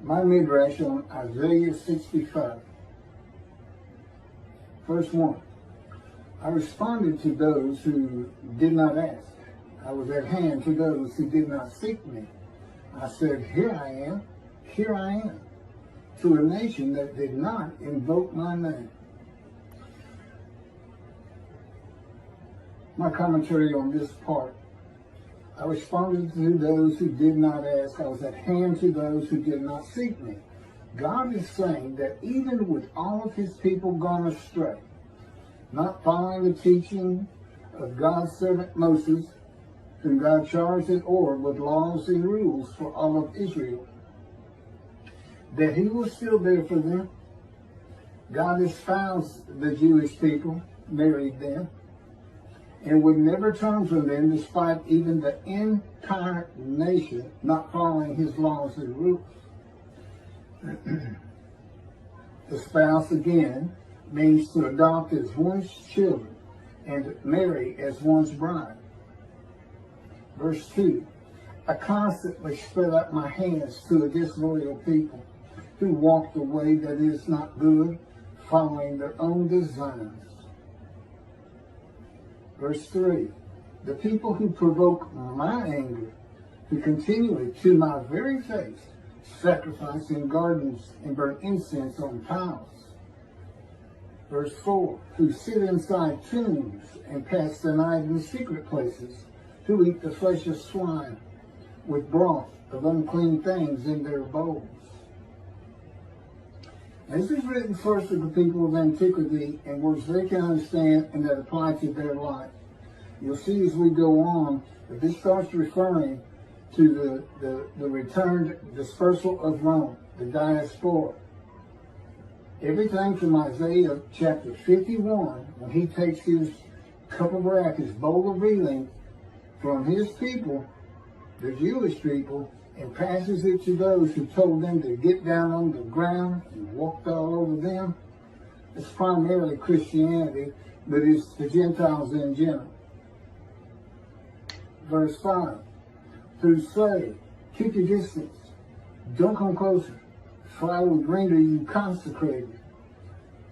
My midrash on Isaiah 65, verse 1. I responded to those who did not ask. I was at hand to those who did not seek me. I said, here I am, to a nation that did not invoke my name. My commentary on this part. I responded to those who did not ask. I was at hand to those who did not seek me. God is saying that even with all of his people gone astray, not following the teaching of God's servant Moses, whom God charged at Or with laws and rules for all of Israel, that he was still there for them. God espoused the Jewish people, married them, and would never turn from them despite even the entire nation not following his laws and rules. Espouse, again, means to adopt as one's children and marry as one's bride. Verse 2, I constantly spread out my hands to a disloyal people who walk the way that is not good, following their own designs. Verse 3, the people who provoke my anger, who continually to my very face sacrifice in gardens and burn incense on piles. Verse 4, who sit inside tombs and pass the night in secret places, who eat the flesh of swine with broth of unclean things in their bowls. This is written first to the people of antiquity in words they can understand and that apply to their life. You'll see as we go on that this starts referring to the returned dispersal of Rome, the diaspora. Everything from Isaiah chapter 51, when he takes his cup of wrath, his bowl of reeling from his people, the Jewish people, and passes it to those who told them to get down on the ground and walked all over them. It's primarily Christianity, but it's the Gentiles in general. Verse 5, who say, keep your distance, don't come closer, for I will render you consecrated.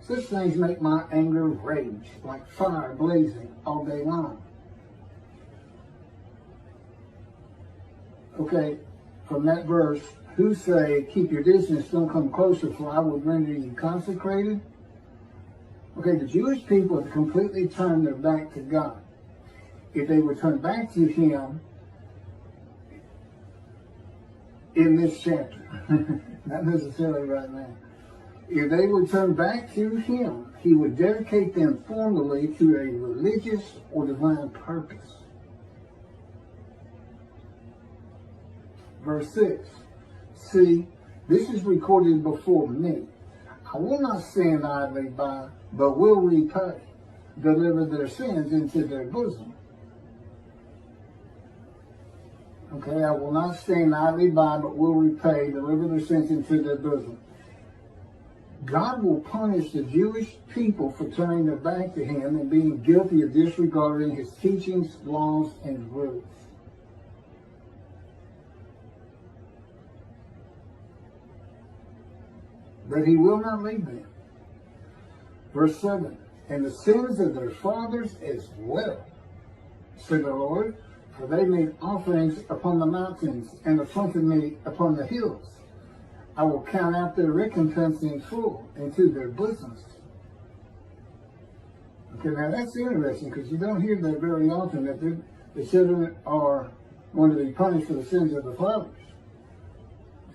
Such things make my anger rage, like fire blazing all day long. Okay, from that verse, who say, keep your distance, don't come closer, for I will render you consecrated. Okay, the Jewish people have completely turned their back to God. If they would turn back to him in this chapter, not necessarily right now, if they would turn back to him, he would dedicate them formally to a religious or divine purpose. Verse 6, see, this is recorded before me. I will not stand idly by, but will repay, deliver their sins into their bosom. Okay, I will not stand idly by, but will repay, deliver their sins into their bosom. God will punish the Jewish people for turning their back to him and being guilty of disregarding his teachings, laws, and rules. But he will not leave them. Verse 7, and the sins of their fathers as well, said the Lord, for they made offerings upon the mountains and affronted me upon the hills. I will count out their recompense in full into their bosoms. Okay, now that's interesting because you don't hear that very often, that the children are going to be punished for the sins of the fathers.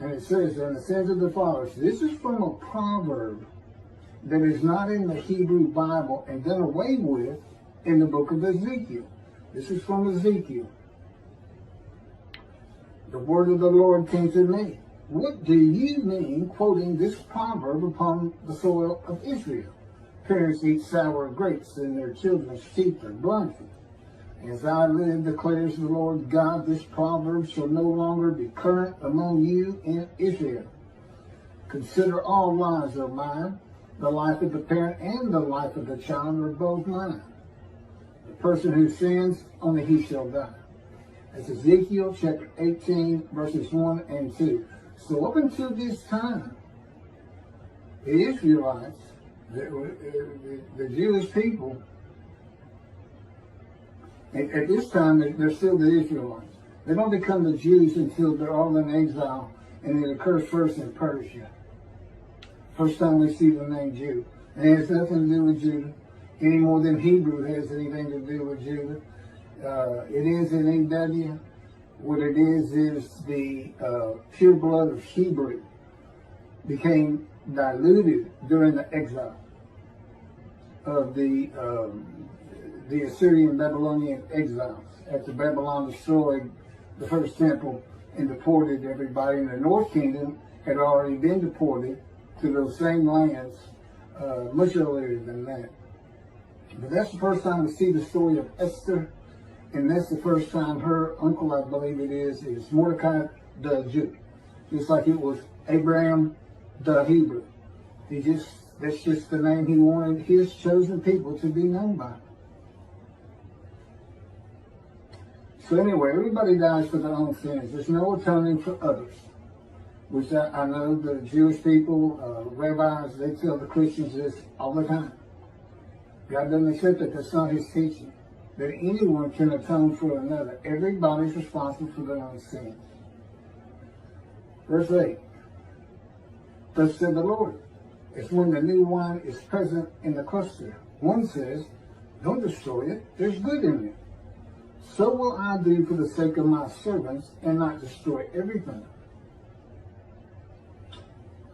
And it says, and the sins of the fathers. This is from a proverb that is not in the Hebrew Bible and done away with in the book of Ezekiel. This is from Ezekiel. The word of the Lord came to me. What do you mean quoting this proverb upon the soil of Israel? Parents eat sour grapes and their children's teeth are blunted. As I live, declares the Lord God, this proverb shall no longer be current among you in Israel. Consider all lives are mine. The life of the parent and the life of the child are both mine. The person who sins, only he shall die. That's Ezekiel chapter 18, verses 1 and 2. So up until this time, the Israelites, the Jewish people, at this time, they're still the Israelites. They don't become the Jews until they're all in exile, and it occurs first in Persia. First time we see the name Jew. And it has nothing to do with Judah, any more than Hebrew has anything to do with Judah. It is an EW. What it is the pure blood of Hebrew became diluted during the exile of the Assyrian Babylonian exiles after Babylon destroyed the first temple and deported everybody. In the North Kingdom had already been deported to those same lands much earlier than that. But that's the first time we see the story of Esther, and that's the first time her uncle, I believe it is Mordecai the Jew. Just like it was Abraham the Hebrew. That's just the name he wanted his chosen people to be known by. So anyway, everybody dies for their own sins. There's no atoning for others. Which I know the Jewish people, rabbis, they tell the Christians this all the time. God doesn't accept it. That's not his teaching. That anyone can atone for another. Everybody's responsible for their own sins. Verse 8. Thus said the Lord, it's when the new wine is present in the cluster. One says, don't destroy it. There's good in it. So will I do for the sake of my servants and not destroy everything.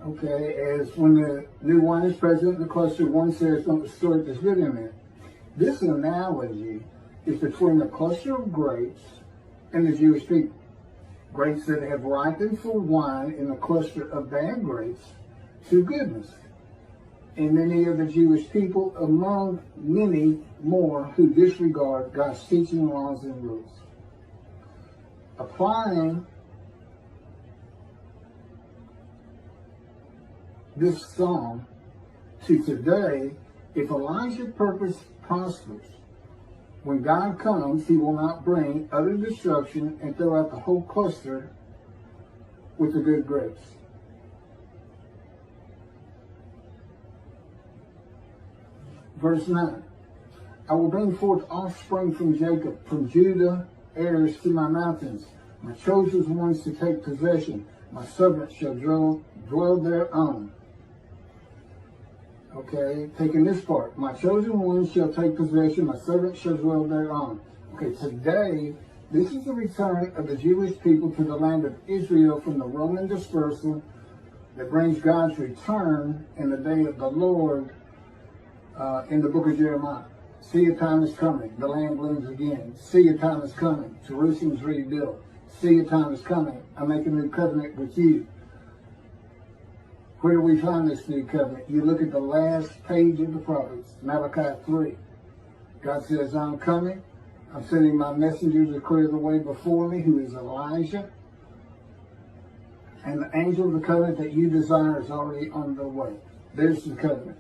Okay, as when the new wine is present in the cluster, one says, don't destroy it, there's good in it. This analogy is between the cluster of grapes and the Jewish people. Grapes that have ripened for wine in the cluster of bad grapes to goodness. And many of the Jewish people among many more who disregard God's teaching, laws, and rules. Applying this psalm to today, if Elijah's purpose prospers, when God comes, he will not bring utter destruction and throw out the whole cluster with the good grapes. Verse 9, I will bring forth offspring from Jacob, from Judah, heirs to my mountains, my chosen ones to take possession. My servants shall dwell thereon. Okay, taking this part. My chosen ones shall take possession, my servants shall dwell thereon. Okay, today, this is the return of the Jewish people to the land of Israel from the Roman dispersal that brings God's return in the day of the Lord in the book of Jeremiah. See, a time is coming. The land blooms again. See, a time is coming. Jerusalem's rebuilt. See, a time is coming. I make a new covenant with you. Where do we find this new covenant? You look at the last page of the prophets, Malachi 3. God says, I'm coming. I'm sending my messenger to clear the way before me, who is Elijah. And the angel of the covenant that you desire is already on the way. There's the covenant.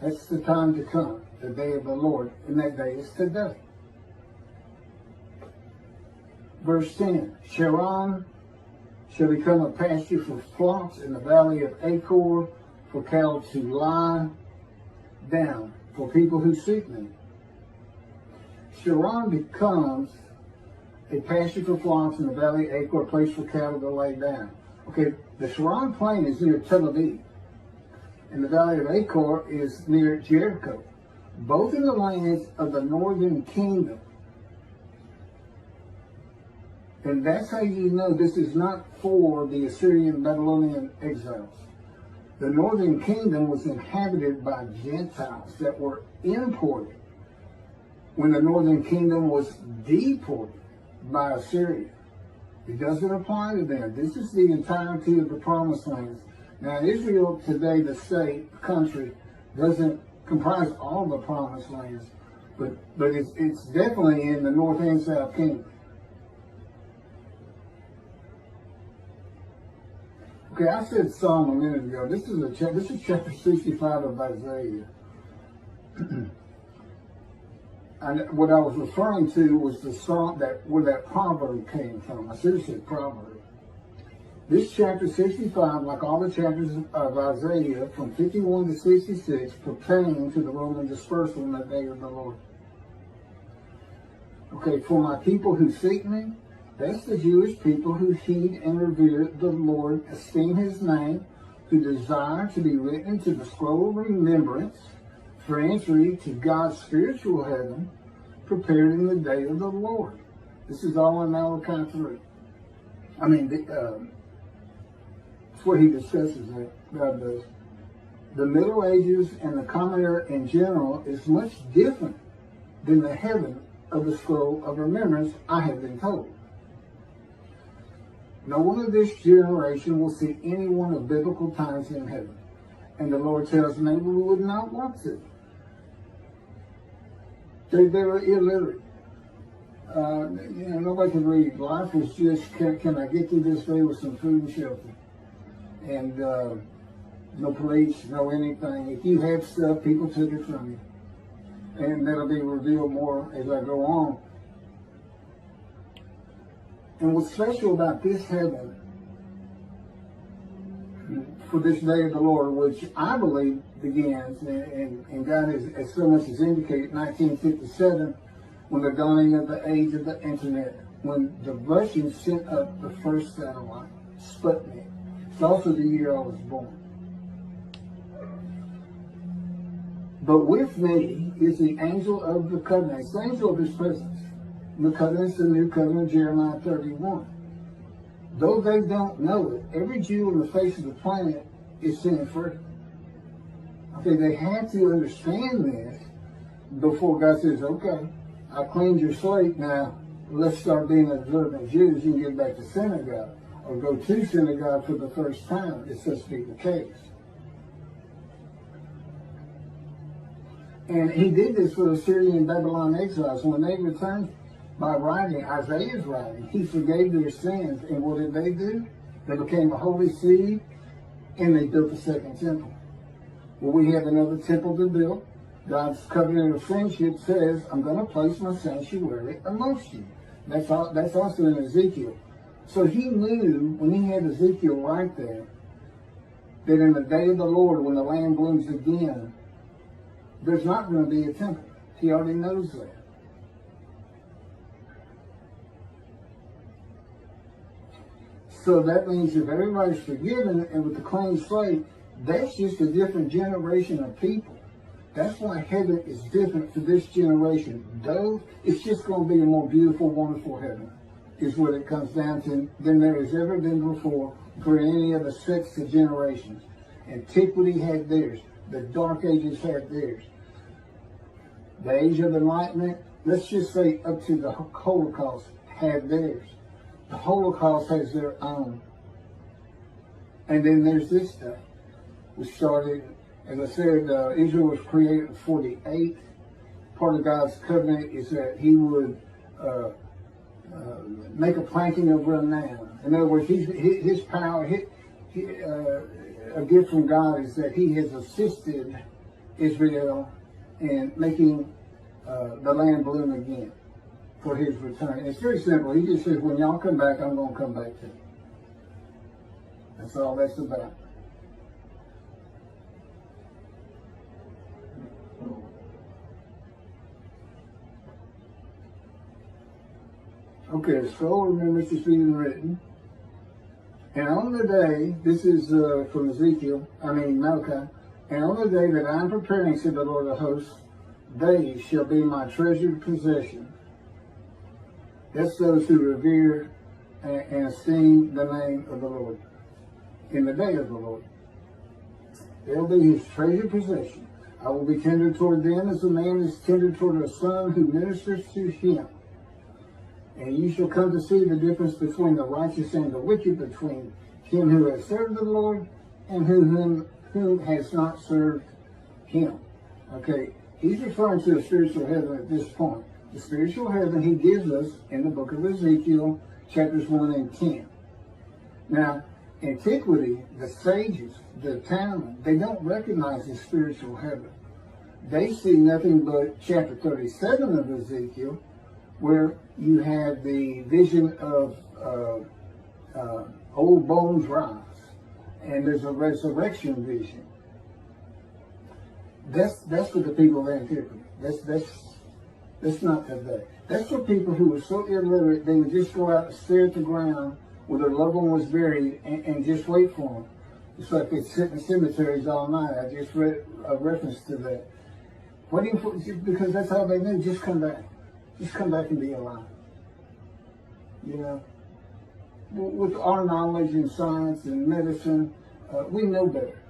That's the time to come, the day of the Lord, and that day is today. Verse 10, Sharon shall become a pasture for flocks in the valley of Achor, for cattle to lie down, for people who seek me. Sharon becomes a pasture for flocks in the valley of Achor, a place for cattle to lay down. Okay, the Sharon plain is near Tel Aviv, and the valley of Achor is near Jericho, both in the lands of the northern kingdom. And that's how you know this is not for the Assyrian Babylonian exiles. The northern kingdom was inhabited by Gentiles that were imported when the northern kingdom was deported by Assyria. It doesn't apply to them. This is the entirety of the promised lands. Now, Israel today, the state, the country, doesn't comprise all the promised lands, but it's definitely in the north and south kingdom. Okay, I said Psalm a minute ago. This is chapter 65 of Isaiah. And what I was referring to was the psalm where that proverb came from. I should have said proverb. This chapter 65, like all the chapters of Isaiah from 51 to 66, pertain to the Roman dispersal in the day of the Lord. Okay, for my people who seek me, that's the Jewish people who heed and revere the Lord, esteem his name, who desire to be written into the scroll of remembrance for entry to God's spiritual heaven, prepared in the day of the Lord. This is all in Malachi 3. I mean, it's where he discusses it, God does. The Middle Ages and the Common Era in general is much different than the heaven of the scroll of remembrance, I have been told. No one of this generation will see anyone of biblical times in heaven. And the Lord tells them they would not want to. They were illiterate. Nobody could read. Life was just, can I get through this day with some food and shelter? And no police, no anything. If you had stuff, people took it from you. And that'll be revealed more as I go on. And what's special about this heaven for this day of the Lord, which I believe begins, and God has, as so much as indicated, 1957, when the dawning of the age of the internet, when the Russians sent up the first satellite, Sputnik. It's also the year I was born. But with me is the angel of the covenant. It's the angel of his presence. The covenant's the new covenant, Jeremiah 31. Though they don't know it, every Jew on the face of the planet is sin free. Okay, they had to understand this before God says, okay, I cleaned your slate, now let's start being observant Jews. You can get back to synagogue or go to synagogue for the first time, if such be the case. And he did this for the Syrian and Babylon exiles. When they returned by writing, Isaiah's writing, he forgave their sins. And what did they do? They became a holy seed, and they built a second temple. Well, we have another temple to build. God's covenant of friendship says, I'm going to place my sanctuary amongst you. That's also in Ezekiel. So he knew, when he had Ezekiel right there, that in the day of the Lord, when the land blooms again, there's not going to be a temple. He already knows that. So that means if everybody's forgiven and with the clean slate, that's just a different generation of people. That's why heaven is different for this generation. Though it's just going to be a more beautiful, wonderful heaven, is what it comes down to, than there has ever been before for any of the sets of generations. Antiquity had theirs. The Dark Ages had theirs. The Age of Enlightenment, let's just say up to the Holocaust, had theirs. The Holocaust has their own. And then there's this day, which started, as I said, Israel was created in 48. Part of God's covenant is that he would make a planting of renown. In other words, his power, a gift from God is that he has assisted Israel in making the land bloom again for his return. And it's very simple. He just says, when y'all come back, I'm going to come back to you. That's all that's about. Okay, so remember this is being written. And on the day, this is from Malachi, and on the day that I am preparing, said the Lord of hosts, they shall be my treasured possession. That's those who revere and esteem the name of the Lord in the day of the Lord. They'll be his treasured possession. I will be tender toward them as a man is tender toward a son who ministers to him. And you shall come to see the difference between the righteous and the wicked, between him who has served the Lord and who has not served him. Okay, he's referring to a spiritual heaven at this point. The spiritual heaven he gives us in the book of Ezekiel, chapters 1 and 10. Now, antiquity, the sages, the town, they don't recognize the spiritual heaven. They see nothing but chapter 37 of Ezekiel, where you have the vision of old bones rise, and there's a resurrection vision. That's for the people of antiquity. That's not today. That's for people who were so illiterate they would just go out and stare at the ground where their loved one was buried and just wait for them. It's like they sit in cemeteries all night. I just read a reference to that. Waiting for, because that's all they knew. Just come back. Just come back and be alive. You know, with our knowledge in science and medicine, we know better.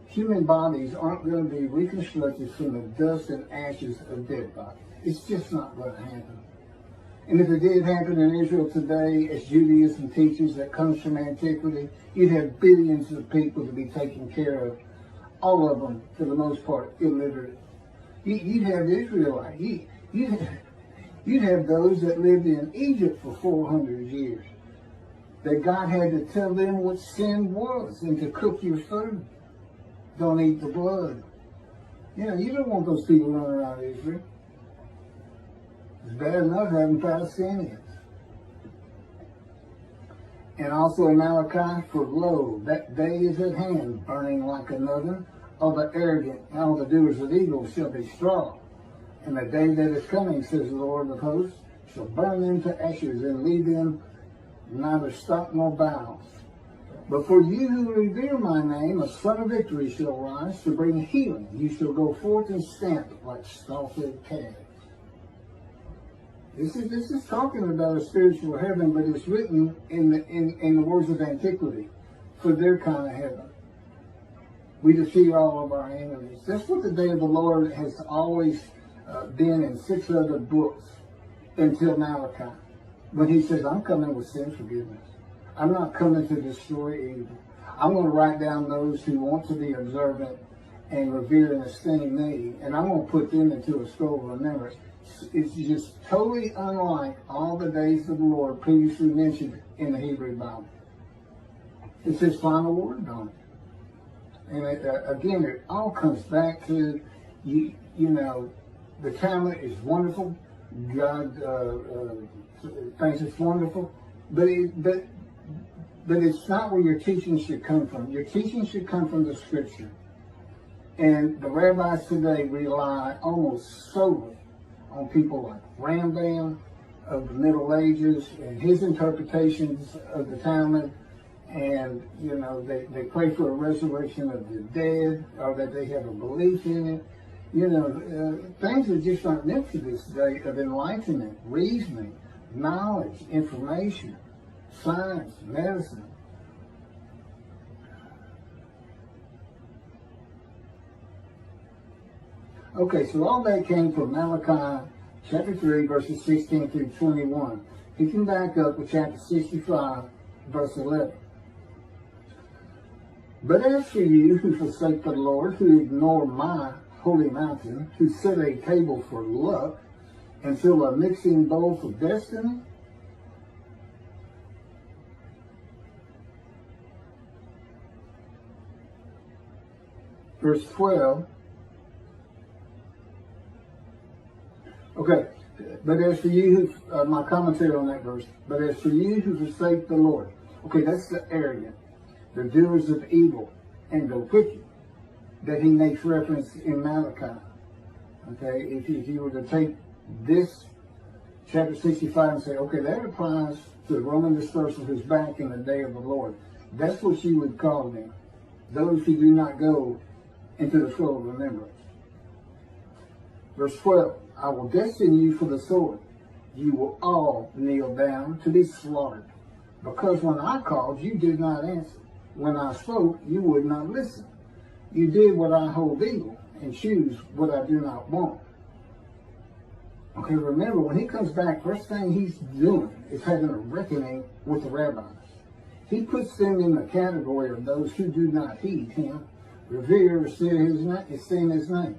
Human bodies aren't going to be reconstructed from the dust and ashes of dead bodies. It's just not going to happen. And if it did happen in Israel today, as Judaism teaches, that comes from antiquity, you'd have billions of people to be taken care of. All of them, for the most part, illiterate. You'd have Israelites. You'd have those that lived in Egypt for 400 years. That God had to tell them what sin was and to cook your food. Don't eat the blood. You know, you don't want those people running around Israel. It's bad enough having Palestinians. And also in Malachi, for lo, that day is at hand, burning like an oven. All the arrogant and all the doers of evil shall be straw. And the day that is coming, says the Lord of hosts, shall burn them to ashes and leave them neither stock nor bowels. But for you who revere my name, a son of victory shall rise to bring healing. You shall go forth and stamp like stall-fed calves. This is talking about a spiritual heaven, but it's written in the words of antiquity for their kind of heaven. We defeat all of our enemies. That's what the day of the Lord has always been in 6 other books until Malachi. When he says, I'm coming with sin forgiveness. I'm not coming to destroy evil. I'm going to write down those who want to be observant and revere and esteem me, and I'm going to put them into a scroll of remembrance. It's just totally unlike all the days of the Lord previously mentioned in the Hebrew Bible. It's his final word on it. And again, it all comes back to, you know, the Talmud is wonderful. God thinks it's wonderful. But it's not where your teaching should come from. Your teaching should come from the Scripture. And the rabbis today rely almost solely on people like Rambam of the Middle Ages and his interpretations of the Talmud. And, you know, they pray for a resurrection of the dead, or that they have a belief in it. You know, things that just aren't meant for this day of enlightenment, reasoning, knowledge, information, science, medicine. Okay, so all that came from Malachi chapter 3, verses 16 through 21. You can back up with chapter 65, verse 11. But as for you who forsake the Lord, who ignore my holy mountain, who set a table for luck, and fill a mixing bowl for destiny, verse 12. Okay, but as for you who, my commentary on that verse, but as for you who forsake the Lord. Okay, that's the arrogant, the doers of evil, and the wicked, that he makes reference in Malachi. Okay, if you were to take this chapter 65 and say, okay, that applies to the Roman dispersal who's back in the day of the Lord. That's what you would call them. Those who do not go into the scroll of remembrance. Verse 12, I will destine you for the sword. You will all kneel down to be slaughtered. Because when I called, you did not answer. When I spoke, you would not listen. You did what I hold evil and choose what I do not want. Okay, remember, when he comes back, first thing he's doing is having a reckoning with the rabbis. He puts them in the category of those who do not heed him, revere, or esteem his name.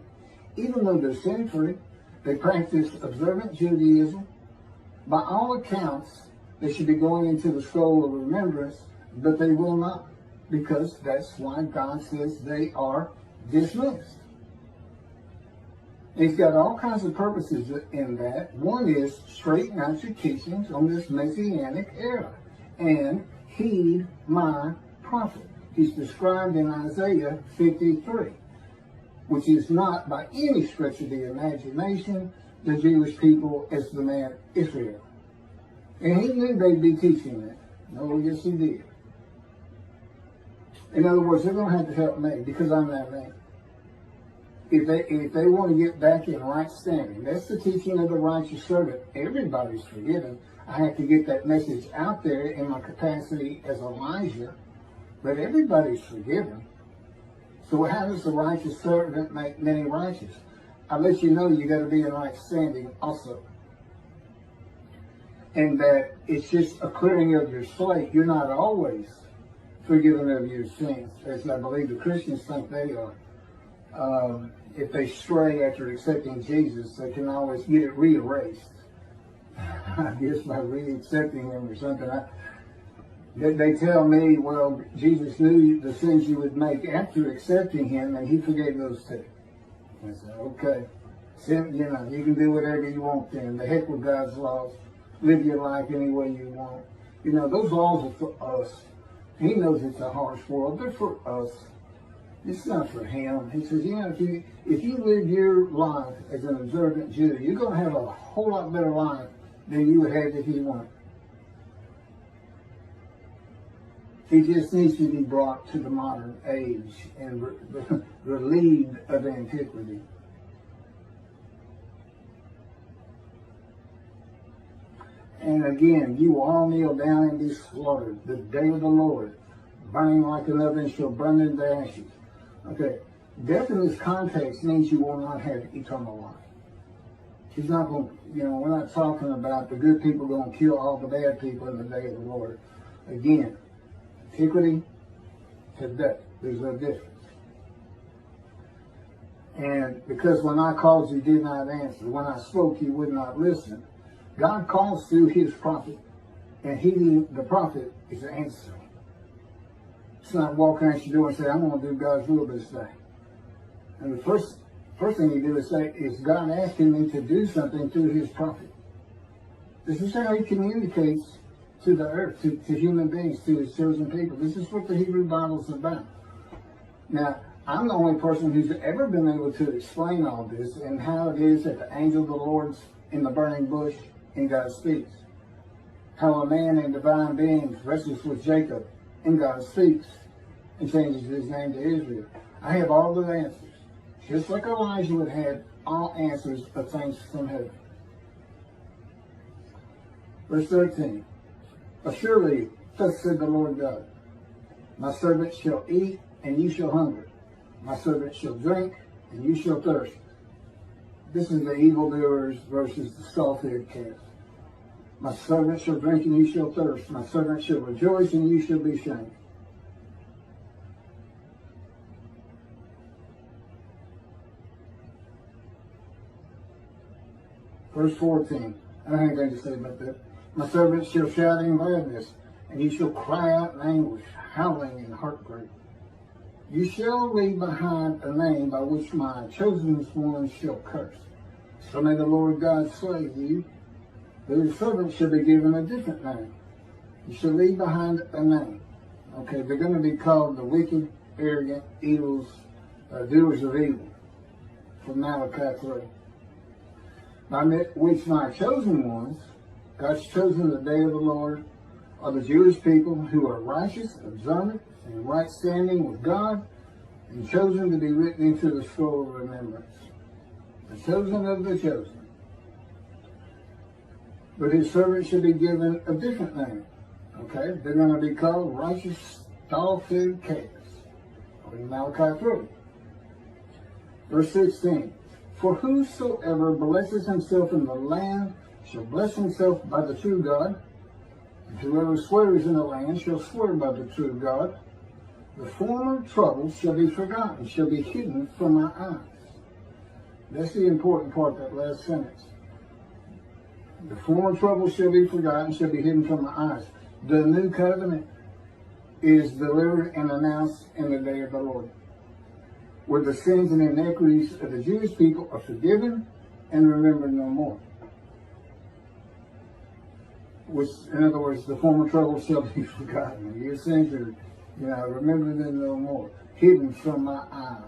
Even though they're sin-free, they practice observant Judaism. By all accounts, they should be going into the scroll of remembrance, but they will not, because that's why God says they are dismissed. He's got all kinds of purposes in that. One is straighten out your teachings on this Messianic era. And heed my prophet. He's described in Isaiah 53, which is not by any stretch of the imagination the Jewish people as the man Israel. And he knew they'd be teaching it. No, yes he did. In other words, they're going to have to help me because I'm that man. If they want to get back in right standing, that's the teaching of the righteous servant. Everybody's forgiven. I have to get that message out there in my capacity as Elijah, but everybody's forgiven. So how does the righteous servant make many righteous? I let you know you got to be in right standing also. And that it's just a clearing of your slate. You're not always forgiven of your sins, as I believe the Christians think they are. If they stray after accepting Jesus, they can always get it reerased. I guess by re-accepting him or something. They tell me, well, Jesus knew the sins you would make after accepting him, and he forgave those too. I said, okay. Sin, you know, you can do whatever you want then. The heck with God's laws. Live your life any way you want. You know, those laws are for us. He knows it's a harsh world. They're for us. It's not for him. He says, you know, if you live your life as an observant Jew, you're going to have a whole lot better life than you would have if you weren't. He just needs to be brought to the modern age and relieved of antiquity. And again, you will all kneel down and be slaughtered. The day of the Lord, burning like an oven, shall burn into ashes. Okay, death in this context means you will not have eternal life. He's not going to, you know, we're not talking about the good people going to kill all the bad people in the day of the Lord. Again, antiquity to death. There's no difference. And because when I called, you did not answer. When I spoke, you would not listen. God calls through his prophet, and the prophet is answering. It's not walking out your door and saying, I'm going to do God's will this day. And the first thing you do is say, is God asking me to do something through his prophet? This is how he communicates to the earth, to human beings, to his chosen people. This is what the Hebrew Bible is about. Now, I'm the only person who's ever been able to explain all this and how it is that the angel of the Lord's in the burning bush and God speaks. How a man in divine being wrestles with Jacob and God speaks and changes his name to Israel. I have all the answers. Just like Elijah would have all answers of things from heaven. Verse 13. Surely, thus said the Lord God, my servant shall eat, and you shall hunger. My servant shall drink, and you shall thirst. This is the evildoers versus the scoffhead calf. My servant shall drink, and you shall thirst. My servant shall rejoice, and you shall be shamed. Verse 14. I don't have anything to say about that. My servant shall shout in gladness, and you shall cry out in anguish, howling in heartbreak. You shall leave behind a name by which my chosen ones shall curse. So may the Lord God slay you. But his servant shall be given a different name. You shall leave behind a name. Okay, they're going to be called the wicked, arrogant, evils, doers of evil. From Malachi 3. By which my chosen ones, God's chosen the day of the Lord, are the Jewish people who are righteous, observant, and in right standing with God, and chosen to be written into the scroll of remembrance. The chosen of the chosen. But his servant should be given a different name. Okay? They're going to be called righteous stall-fed calves. According to Malachi 3. Verse 16. For whosoever blesses himself in the land shall bless himself by the true God. And whoever swears in the land shall swear by the true God. The former troubles shall be forgotten, shall be hidden from my eyes. That's the important part, that last sentence. The former troubles shall be forgotten, shall be hidden from my eyes. The new covenant is delivered and announced in the day of the Lord, where the sins and iniquities of the Jewish people are forgiven and remembered no more. which, in other words, the former trouble shall be forgotten. Your sins are, remember them no more. Hidden from my eyes.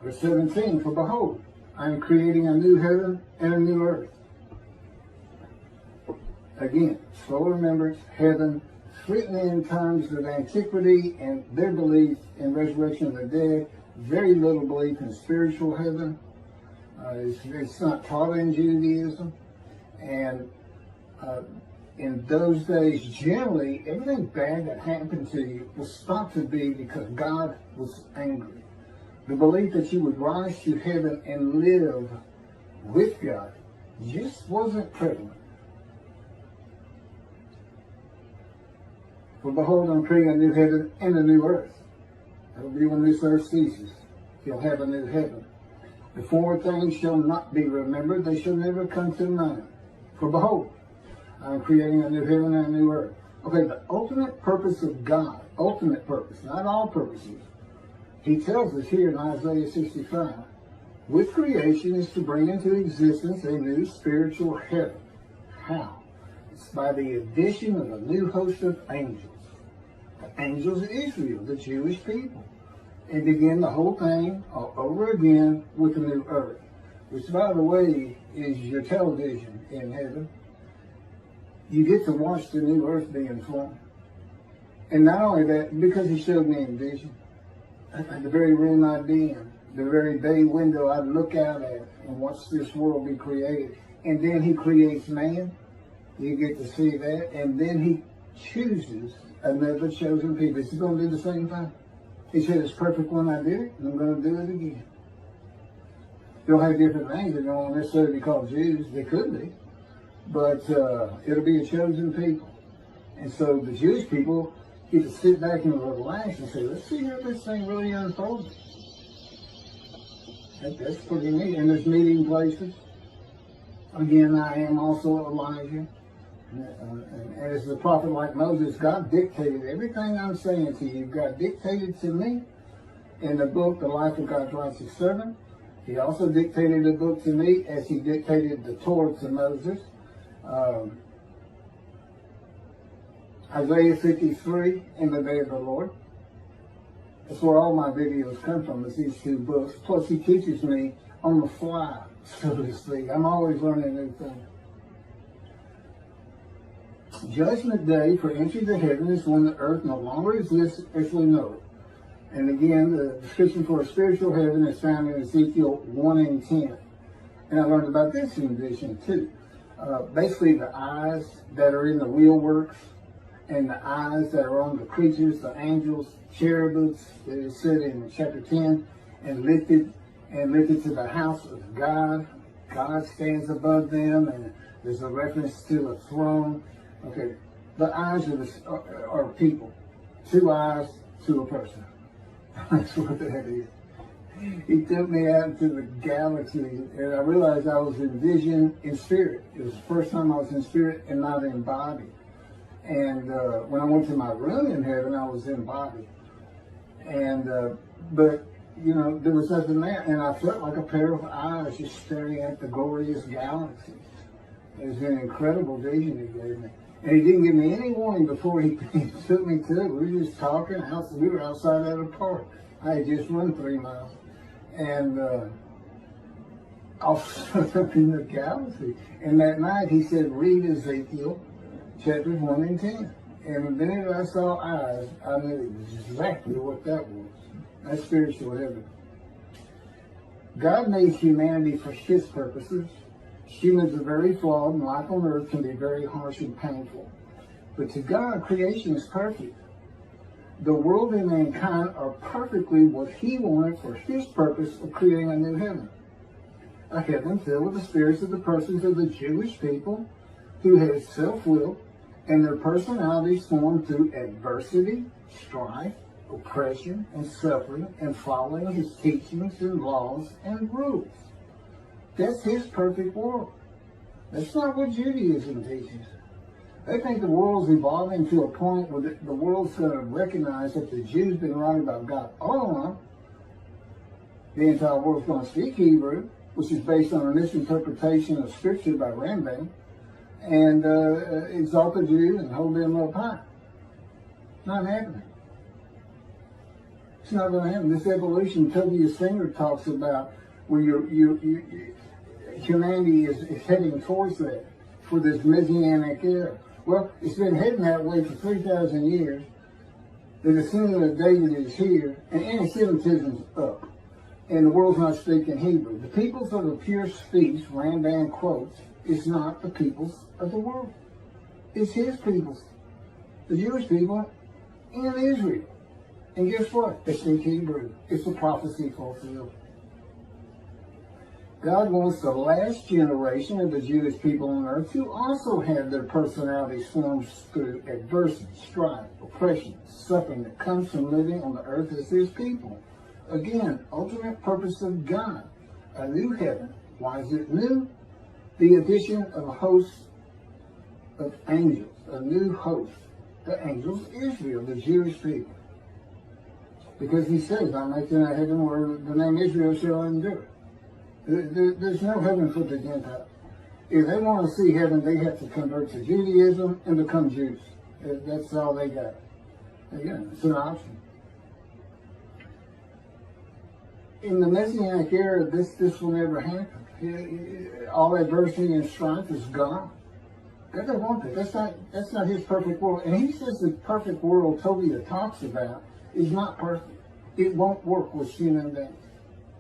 Verse 17, for behold, I am creating a new heaven and a new earth. Again, slow remembrance, heaven, written in times of antiquity and their belief in resurrection of the dead, very little belief in spiritual heaven. It's not taught in Judaism. And in those days, generally, everything bad that happened to you was thought to be because God was angry. The belief that you would rise to heaven and live with God just wasn't prevalent. For behold, I'm creating a new heaven and a new earth. That will be when this earth ceases. You'll have a new heaven. The former things shall not be remembered. They shall never come to mind. For behold, I'm creating a new heaven and a new earth. Okay, the ultimate purpose of God, ultimate purpose, not all purposes. He tells us here in Isaiah 65, with creation is to bring into existence a new spiritual heaven. How? It's by the addition of a new host of angels. The angels of Israel, the Jewish people. And begin the whole thing all over again with a new earth. Which, by the way, is your television in heaven. You get to watch the new earth being formed. And not only that, because he showed me in vision, the very room I'd be in, the very bay window I'd look out at and watch this world be created. And then he creates man. You get to see that. And then he chooses another chosen people. He's going to do the same thing. He said, it's perfect when I did it, and I'm going to do it again. They'll have different names. They don't necessarily be called Jews. They could be. But it'll be a chosen people. And so the Jewish people get to sit back and relax and say, let's see how this thing really unfolds. That's pretty neat. And there's meeting places. Again, I am also Elijah. And as the prophet like Moses, God dictated everything I'm saying to you. God dictated to me in the book, The Life of God's Righteous Servant. He also dictated the book to me as he dictated the Torah to Moses. Isaiah 53, in the day of the Lord. That's where all my videos come from, is these two books. Plus, he teaches me on the fly, so to speak. I'm always learning new things. Judgment day for entry to heaven is when the earth no longer exists as we know it. And again, the description for a spiritual heaven is found in Ezekiel 1 and 10. And I learned about this in vision too. Basically, the eyes that are in the wheelworks and the eyes that are on the creatures, the angels, cherubims, that is said in chapter 10, and lifted to the house of God. God stands above them, and there's a reference to a throne. Okay, the eyes are people. Two eyes to a person. That's what that is. He took me out into the galaxy, and I realized I was in vision in spirit. It was the first time I was in spirit and not in body. And when I went to my room in heaven, I was in body. And, but, there was nothing there. And I felt like a pair of eyes just staring at the glorious galaxies. It was an incredible vision he gave me. And he didn't give me any warning before he took me to it. We were just talking. We were outside at a park. I had just run 3 miles. And off in the galaxy. And that night he said, read Ezekiel chapters 1 and 10. And the minute I saw eyes, I knew exactly what that was. That's spiritual heaven. God made humanity for his purposes. Humans are very flawed, and life on earth can be very harsh and painful. But to God, creation is perfect. The world and mankind are perfectly what he wanted for his purpose of creating a new heaven. A heaven filled with the spirits of the persons of the Jewish people who had self-will and their personalities formed through adversity, strife, oppression, and suffering, and following his teachings and laws and rules. That's his perfect world. That's not what Judaism teaches. They think the world's evolving to a point where the world's going to recognize that the Jews been wrong about God all along. The entire world's going to speak Hebrew. which is based on a misinterpretation of Scripture by Rambam, and exalt the Jews and hold them up high. Not happening. It's not going to happen. This evolution Toby Singer talks about, where humanity is heading towards that, for this Messianic era. Well, it's been heading that way for 3,000 years. The descendant of David is here, and anti-Semitism's up, and the world's not speaking Hebrew. The peoples of the pure speech, Rambam quotes, is not the peoples of the world. It's his peoples, the Jewish people in Israel. And guess what? They speak Hebrew. It's a prophecy fulfilled. God wants the last generation of the Jewish people on earth to also have their personalities formed through adversity, strife, oppression, suffering that comes from living on the earth as his people. Again, ultimate purpose of God, a new heaven. Why is it new? The addition of a host of angels, a new host. The angels, Israel, the Jewish people. Because he says, I'm making a heaven where the name Israel shall endure. There's no heaven for the Gentiles. If they want to see heaven, they have to convert to Judaism and become Jews. That's all they got. Again, it's an option. In the Messianic era, this will never happen. All adversity and strife is gone. God doesn't want that. That's not his perfect world. And he says the perfect world Tobia talks about is not perfect. It won't work with human beings.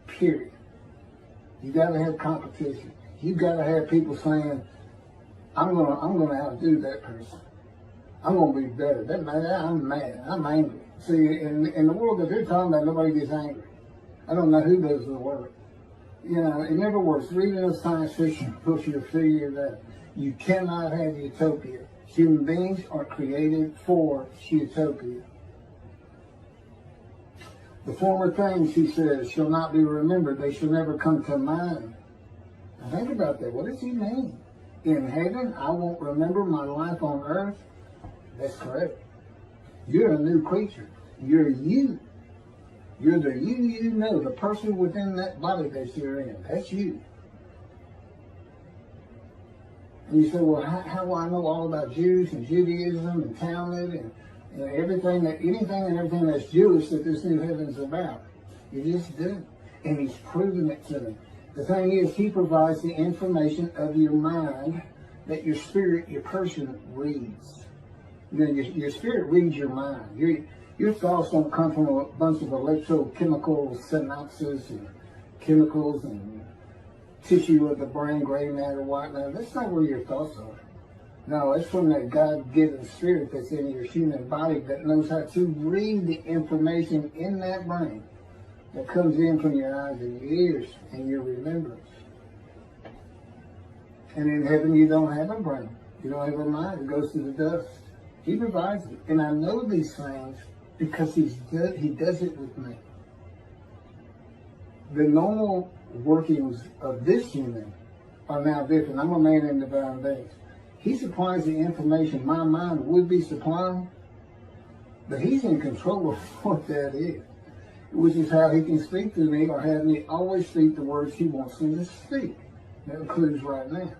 Period. You got to have competition. You got to have people saying, I'm gonna outdo that person. I'm gonna be better. I'm mad. I'm angry. See, in the world that they're talking about, nobody gets angry. I don't know who does the work. You know, it never works. Reading a science fiction book, you'll figure that you cannot have utopia. Human beings are created for utopia. The former things, he says, shall not be remembered. They shall never come to mind. Now think about that. What does he mean? In heaven, I won't remember my life on earth? That's correct. You're a new creature. You're you. You're the you know, the person within that body that you're in. That's you. And you say, well, how do I know all about Jews and Judaism and Talmud and anything and everything that's Jewish that this new heaven's about? You just do. And he's proven it to me. The thing is, he provides the information of your mind that your spirit, your person reads. You know, your spirit reads your mind. Your thoughts don't come from a bunch of electrochemical synapses and chemicals and tissue of the brain, gray matter, white matter. That's not where your thoughts are. No, it's from that God-given spirit that's in your human body that knows how to read the information in that brain that comes in from your eyes and your ears and your remembrance. And in heaven, you don't have a brain. You don't have a mind. It goes to the dust. He provides it. And I know these things because he does it with me. The normal workings of this human are now different. I'm a man in divine beings. He supplies the information my mind would be supplying, but he's in control of what that is, which is how he can speak to me or have me always speak the words he wants me to speak. That includes right now.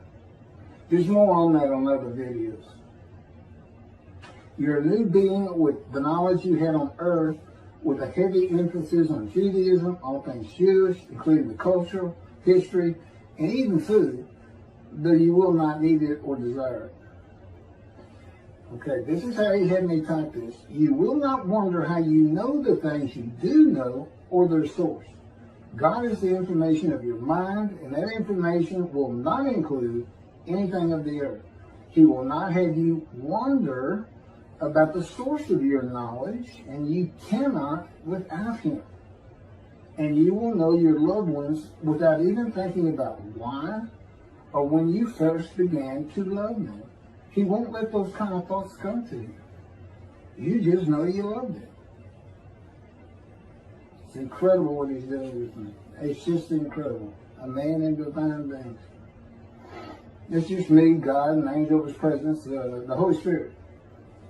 There's more on that on other videos. You're a new being with the knowledge you had on earth, with a heavy emphasis on Judaism, all things Jewish, including the culture, history, and even food, though you will not need it or desire it. Okay, this is how he had me type this. You will not wonder how you know the things you do know or their source. God is the information of your mind, and that information will not include anything of the earth. He will not have you wonder about the source of your knowledge, and you cannot without him. And you will know your loved ones without even thinking about why or when you first began to love them. He won't let those kind of thoughts come to you. You just know you love them. It's incredible what he's doing with me. It's just incredible. A man in divine beings. It's just me, God, and the angel of his presence, the Holy Spirit.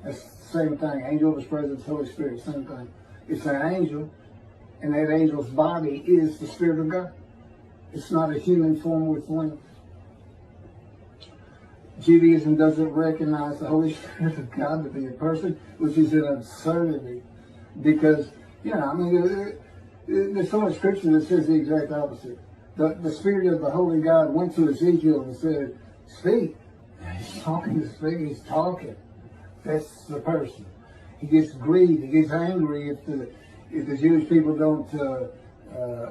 That's the same thing. Angel of his presence, Holy Spirit, same thing. It's an angel, and that angel's body is the Spirit of God. It's not a human form with wings. Judaism doesn't recognize the Holy Spirit of God to be a person, which is an absurdity. Because, there's so much scripture that says the exact opposite. The Spirit of the Holy God went to Ezekiel and said, speak. He's talking to speak. He's talking. That's the person. He gets grieved. He gets angry if the Jewish people don't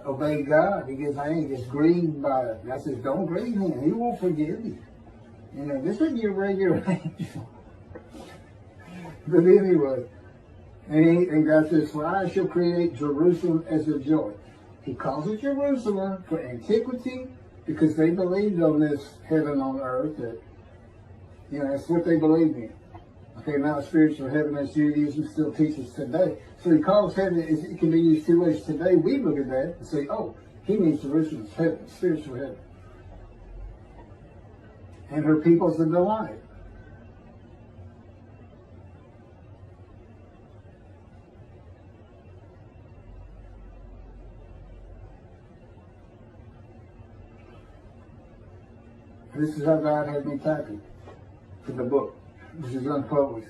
obey God. He gets angry. He gets grieved by it. God says, don't grieve him. He won't forgive you. This isn't your regular angel. But anyway, and God says, for I shall create Jerusalem as a joy. He calls it Jerusalem for antiquity because they believed on this heaven on earth that, that's what they believed in. Okay, now spiritual heaven as Judaism still teaches today. So he calls heaven, it can be used two ways today. We look at that and say, oh, he means Jerusalem's heaven, spiritual heaven. And her people's a delight. This is how God had me typing for the book, which is unpublished.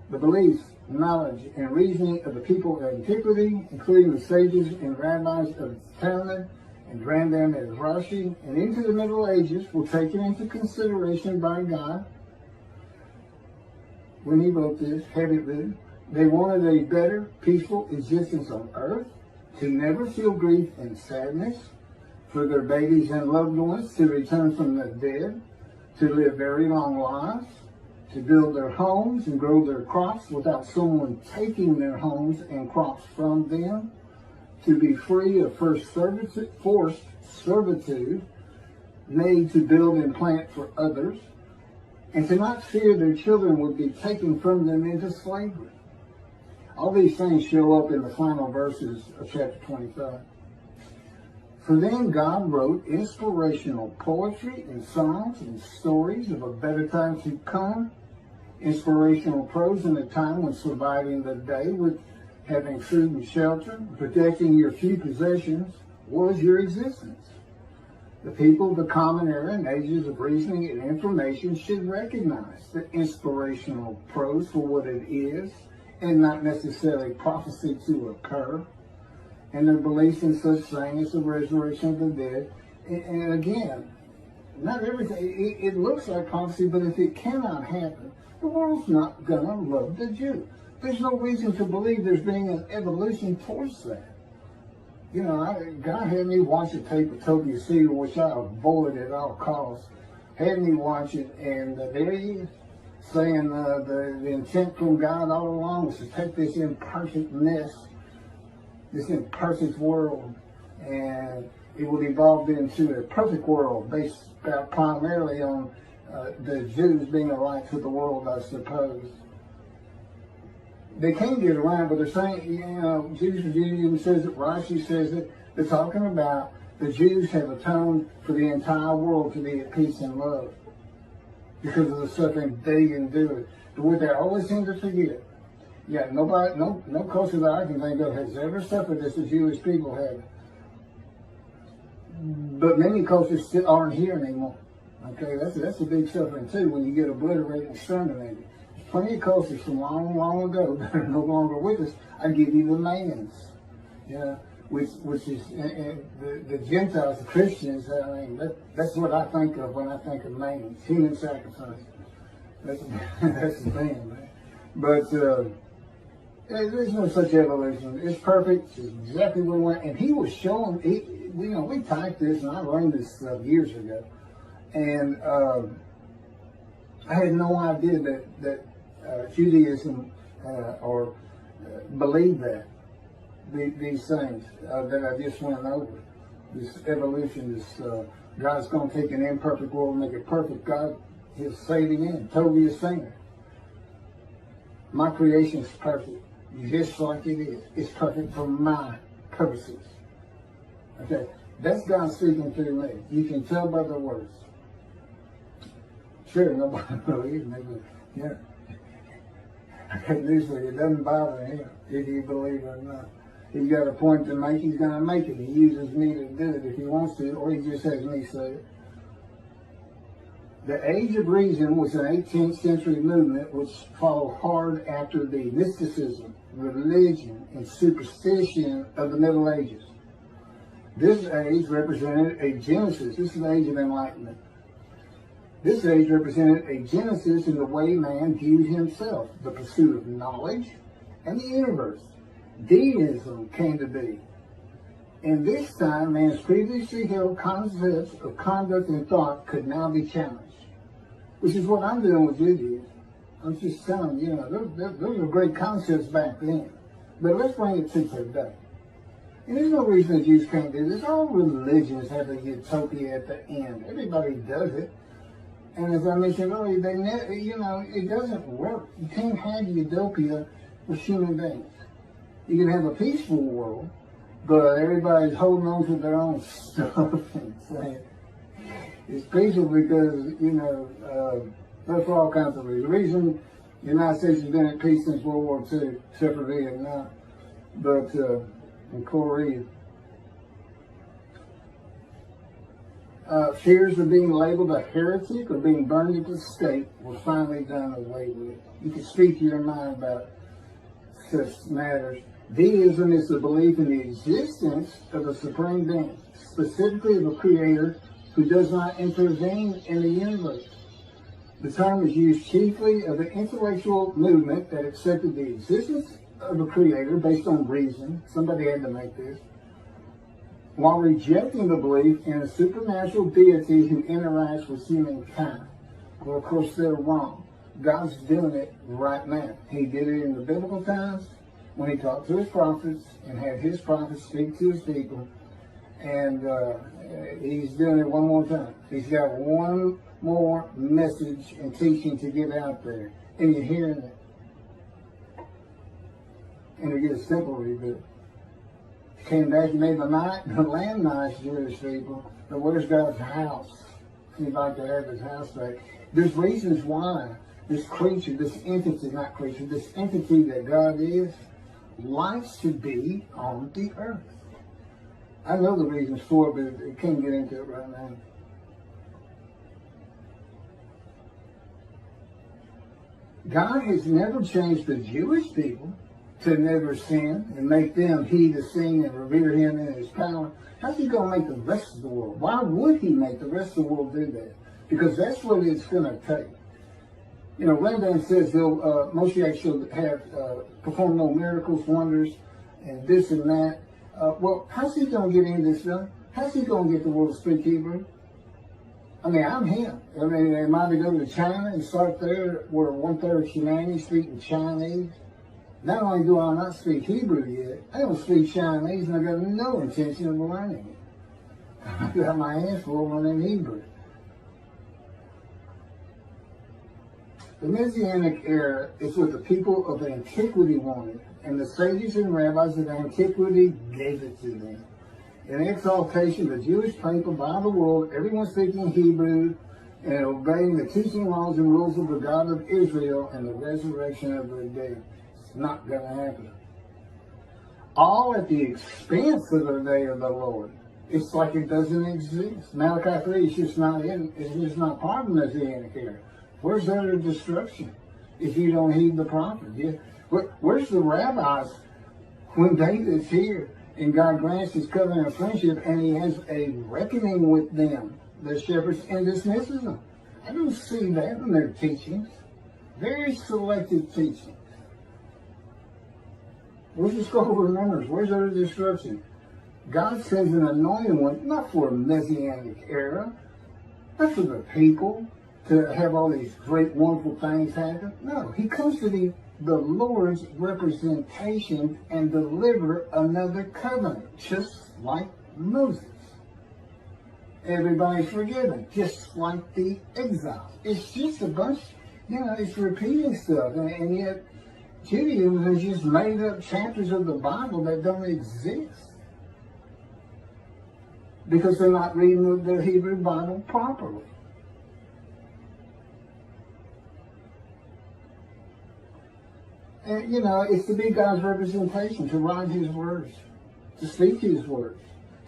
The beliefs, knowledge, and reasoning of the people of antiquity, including the sages and rabbis of Talmud and Rambam and Rashi, and into the Middle Ages, were taken into consideration by God when he wrote this, had it written. They wanted a better, peaceful existence on earth, to never feel grief and sadness, for their babies and loved ones to return from the dead, to live very long lives, to build their homes and grow their crops without someone taking their homes and crops from them, to be free of forced servitude, made to build and plant for others, and to not fear their children would be taken from them into slavery. All these things show up in the final verses of chapter 25. For then God wrote inspirational poetry and songs and stories of a better time to come, inspirational prose in a time when surviving the day with having food and shelter, protecting your few possessions was your existence. The people of the common era and ages of reasoning and information should recognize the inspirational prose for what it is and not necessarily prophecy to occur, and their beliefs in such things as the resurrection of the dead. And again, not everything, it looks like prophecy, but if it cannot happen, the world's not going to love the Jew. There's no reason to believe there's being an evolution towards that. God had me watch a tape of Toby Seagull, which I avoid at all costs. Had me watch it, and there he is, saying the intent from God all along was to take this imperfect mess, this imperfect world, and it will evolve into a perfect world based primarily on the Jews being a light to the world, I suppose. They can't get around, but they're saying, Jews for Judaism says it, Rashi says it, they're talking about the Jews have atoned for the entire world to be at peace and love because of the suffering they endured. But what they always seem to forget, no culture that I can think of has ever suffered as the Jewish people have. But many cultures still aren't here anymore. Okay, that's a big suffering too when you get obliterated and exterminated. There's plenty of cultures from long, long ago that are no longer with us. I give you the Mayans, which is the Gentiles, the Christians. I mean, that's what I think of when I think of Mayans, human sacrifice. That's the thing, man. But there's no such evolution. It's perfect. It's exactly what we want. And he was showing. We typed this, and I learned this stuff years ago. And I had no idea that Judaism believed that these things that I just went over. This evolution, God's going to take an imperfect world and make it perfect. God is saving in. Toby is saying, my creation is perfect, just like it is. It's perfect for my purposes. Okay, that's God speaking through me. You can tell by the words. Sure, nobody believes me, but I got news for you. It doesn't bother him if you believe it or not. he's got a point to make, he's going to make it. He uses me to do it if he wants to, or he just has me say it. The Age of Reason was an 18th century movement which followed hard after the mysticism, religion, and superstition of the Middle Ages. This age represented a genesis. This is the Age of Enlightenment. This age represented a genesis in the way man viewed himself, the pursuit of knowledge and the universe. Deism came to be. In this time, man's previously held concepts of conduct and thought could now be challenged, which is what I'm doing with Judaism. I'm just telling you, those are great concepts back then. But let's bring it to today. And there's no reason the Jews can't do this. All religions have a utopia at the end. Everybody does it. And as I mentioned earlier, it doesn't work. You can't have utopia with human beings. You can have a peaceful world, but everybody's holding on to their own stuff and saying it's peaceful because, that's for all kinds of reasons. The reason the United States has been at peace since World War II, except for Vietnam, but in Korea. Fears of being labeled a heretic or being burned at the stake were finally done away with. You can speak your mind about such matters. Deism is the belief in the existence of a supreme being, specifically of a creator who does not intervene in the universe. The term is used chiefly of the intellectual movement that accepted the existence of a creator based on reason. Somebody had to make this. While rejecting the belief in a supernatural deity who interacts with humankind. Well, of course, they're wrong. God's doing it right now. He did it in the biblical times when he talked to his prophets and had his prophets speak to his people. And he's doing it one more time. He's got one more message and teaching to get out there. And you're hearing it. And it gets simpler, but came back and made the land nice, Jewish people. But where's God's house? He'd like to have his house back. There's reasons why this creature, this entity that God is, likes to be on the earth. I know the reasons for it, but I can't get into it right now. God has never changed the Jewish people to never sin and make them heed his sing and revere him in his power. How's he going to make the rest of the world? Why would he make the rest of the world do that? Because that's what it's going to take. Rambam says Moshiach shall have perform no miracles, wonders, and this and that. Well, how's he going to get in this done? How's he going to get the world to speak Hebrew? I mean, I'm him. I mean, am I to go to China and start there where 1/3 of humanity speaking Chinese? Not only do I not speak Hebrew yet, I don't speak Chinese, and I've got no intention of learning it. I've got my hands full learning Hebrew. The Messianic era is what the people of antiquity wanted, and the sages and rabbis of antiquity gave it to them. In exaltation of the Jewish people by the world, everyone speaking Hebrew and obeying the teaching laws and rules of the God of Israel and the resurrection of the dead. Not going to happen. All at the expense of the day of the Lord. It's like it doesn't exist. Malachi 3 is just not in. It's just not part of the Messianic era. Where's their destruction if you don't heed the prophet? Yeah. Where's the rabbis when David's here and God grants his covenant of friendship and he has a reckoning with them, the shepherds, and dismisses them? I don't see that in their teachings. Very selective teaching. Where's the scroll of remembrance? Where's their destruction? God sends an anointed one, not for a Messianic era, not for the people to have all these great, wonderful things happen. No, he comes to be the Lord's representation and deliver another covenant, just like Moses. Everybody's forgiven, just like the exiles. It's just a bunch, it's repeating stuff, and yet Judaism has just made up chapters of the Bible that don't exist because they're not reading the Hebrew Bible properly. And, you know, it's to be God's representation, to write his words, to speak his words,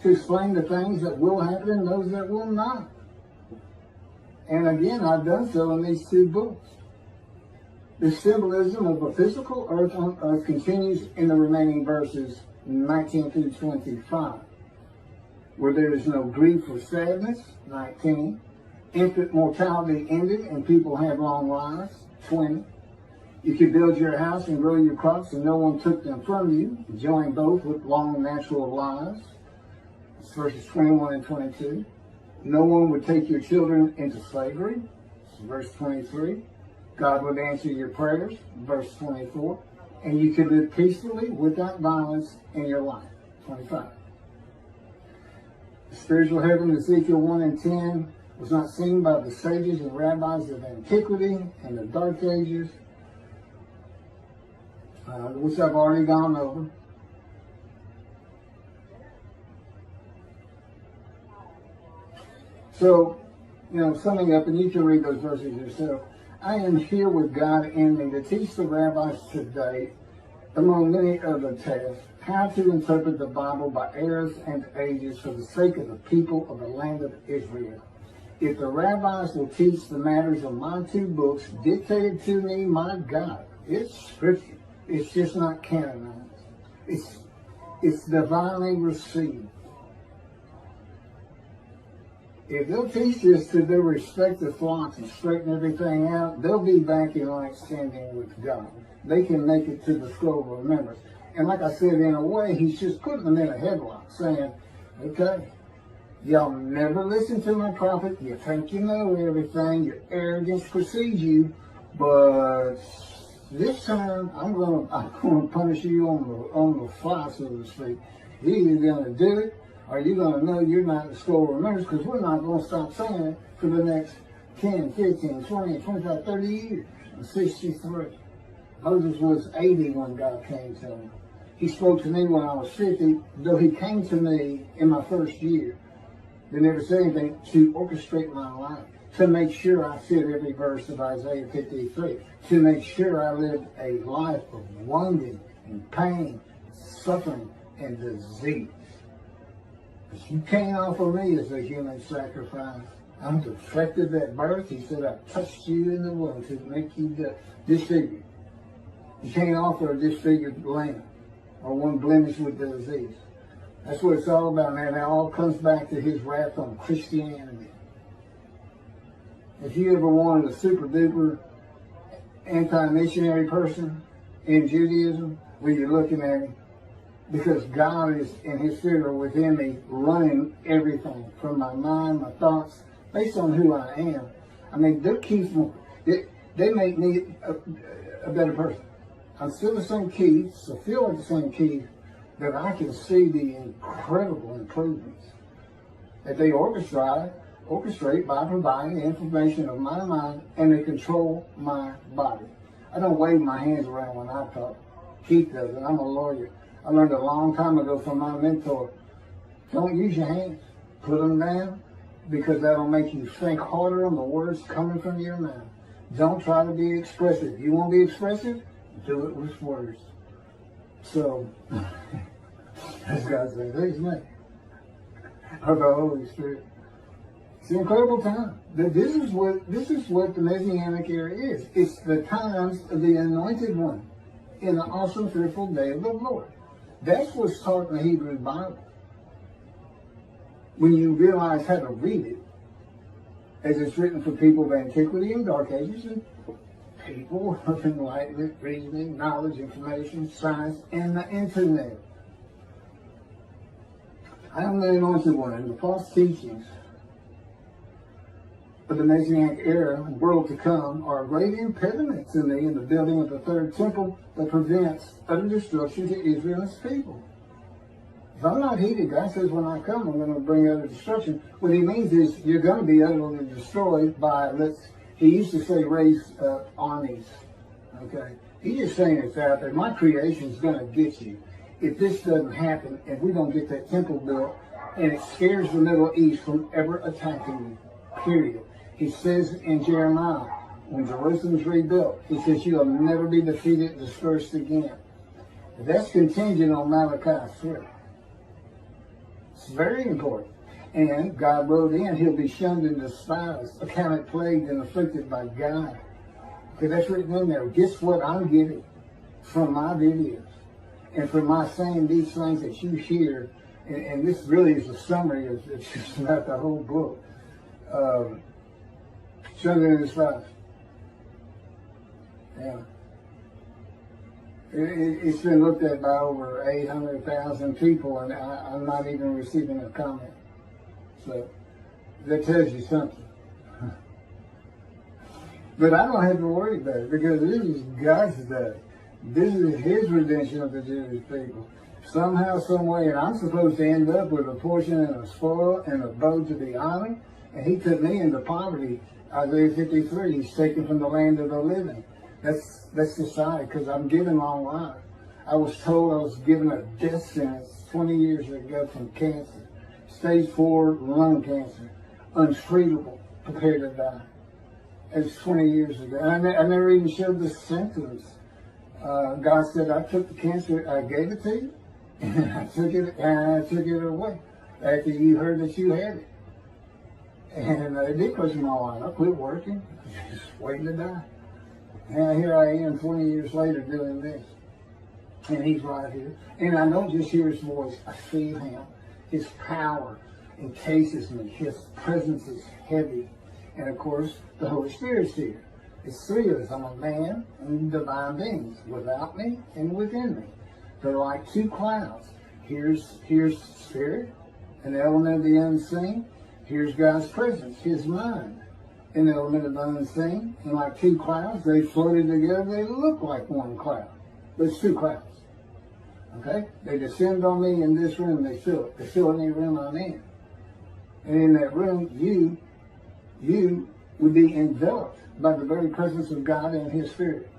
to explain the things that will happen and those that will not. And again, I've done so in these two books. The symbolism of a physical earth on earth continues in the remaining verses 19 through 25, where there is no grief or sadness, 19. Infant mortality ended and people have long lives, 20. You could build your house and grow your crops and no one took them from you, enjoying both with long natural lives. It's verses 21 and 22. No one would take your children into slavery, verse 23. God would answer your prayers, verse 24. And you could live peacefully without violence in your life, 25. The spiritual heaven, Ezekiel 1 and 10, was not seen by the sages and rabbis of antiquity and the Dark Ages, which I've already gone over. So, you know, summing up, and you can read those verses yourself, I am here with God in me to teach the rabbis today, among many other tasks, how to interpret the Bible by eras and ages for the sake of the people of the land of Israel. If the rabbis will teach the matters of my two books dictated to me, my God, it's scripture. It's just not canonized. It's divinely received. If they'll teach this to their respective flocks and straighten everything out, they'll be back in right standing with God. They can make it to the scroll of remembrance. And like I said, in a way, he's just putting them in a headlock, saying, okay, y'all never listen to my prophet. You think you know everything. Your arrogance precedes you. But this time, I'm gonna punish you on the fly, so to speak. You're either gonna do it, or you're gonna know you're not in the scroll of remembrance, because we're not gonna stop saying it for the next 10, 15, 20, 25, 30 years. I'm 63. Moses was 80 when God came to him. He spoke to me when I was 50, though he came to me in my first year. They never said anything to orchestrate my life, to make sure I fit every verse of Isaiah 53, to make sure I lived a life of wounding and pain, suffering, and disease. But you can't offer me as a human sacrifice. I'm defective at birth. He said, I touched you in the womb to make you disfigured. You can't offer a disfigured lamb or one blemished with disease. That's what it's all about, man. It all comes back to his wrath on Christianity. If you ever wanted a super duper anti-missionary person in Judaism, well, you're looking at him, because God is in his spirit are within me, running everything from my mind, my thoughts, based on who I am. I mean, they make me a better person. I'm still the same Keith, so feel like the same Keith, that I can see the incredible improvements that they orchestrate by providing the information of my mind, and they control my body. I don't wave my hands around when I talk. Keith does it. I'm a lawyer. I learned a long time ago from my mentor, don't use your hands. Put them down, because that'll make you think harder on the words coming from your mouth. Don't try to be expressive. You want to be expressive? Do it with words. So, as God says, there's me, or the Holy Spirit. It's an incredible time. This is what the Messianic era is. It's the times of the Anointed One in the awesome, fearful day of the Lord. That's what's taught in the Hebrew Bible. When you realize how to read it, as it's written for people of antiquity and Dark Ages, and people of enlightenment, reasoning, knowledge, information, science, and the internet. I am the Anointed One, and the false teachings of the Messianic era, world to come, are a great impediment to me in the building of the third temple that prevents utter destruction to Israel and its people. If I'm not heeded, God says when I come, I'm going to bring utter destruction. What he means is you're going to be utterly destroyed by, he used to say, raise armies. Okay? He's just saying it's out there. My creation's going to get you. If this doesn't happen, and we don't get that temple built, and it scares the Middle East from ever attacking you, period. He says in Jeremiah, when Jerusalem's rebuilt, he says you'll never be defeated, dispersed again. That's contingent on Malachi 3. It's very important. And God wrote in, he'll be shunned and despised, accounted plagued and afflicted by God. Okay, that's written in there. Guess what I'm getting from my videos and from my saying these things that you hear, and this really is a summary, it's just not the whole book. Shunned and despised. Yeah. It's been looked at by over 800,000 people, and I'm not even receiving a comment. So that tells you something. But I don't have to worry about it, because this is God's day. This is his redemption of the Jewish people. Somehow, some way, and I'm supposed to end up with a portion and a spoil and a bow to be honored. And he took me into poverty. Isaiah 53, he's taken from the land of the living. That's decided, because I'm given long life. I was told I was given a death sentence 20 years ago from cancer. Stage 4 lung cancer. Untreatable. Prepared to die. It's 20 years ago. And I never even showed the symptoms. God said, I took the cancer, I gave it to you, and I took it away after you heard that you had it. And it did cost me my life. I quit working, just waiting to die. And here I am 20 years later doing this. And he's right here. And I don't just hear his voice, I feel him. His power encases me. His presence is heavy. And of course, the Holy Spirit's here. It's three of us. I'm a man and divine beings, without me and within me. They're like two clouds. Here's spirit, an element of the unseen. Here's God's presence, his mind, an element of the unseen. And like two clouds, they floated together. They look like one cloud. But it's two clouds. Okay? They descend on me in this room. They fill it. They fill any room I'm in. And in that room, you would be enveloped by the very presence of God and his Spirit.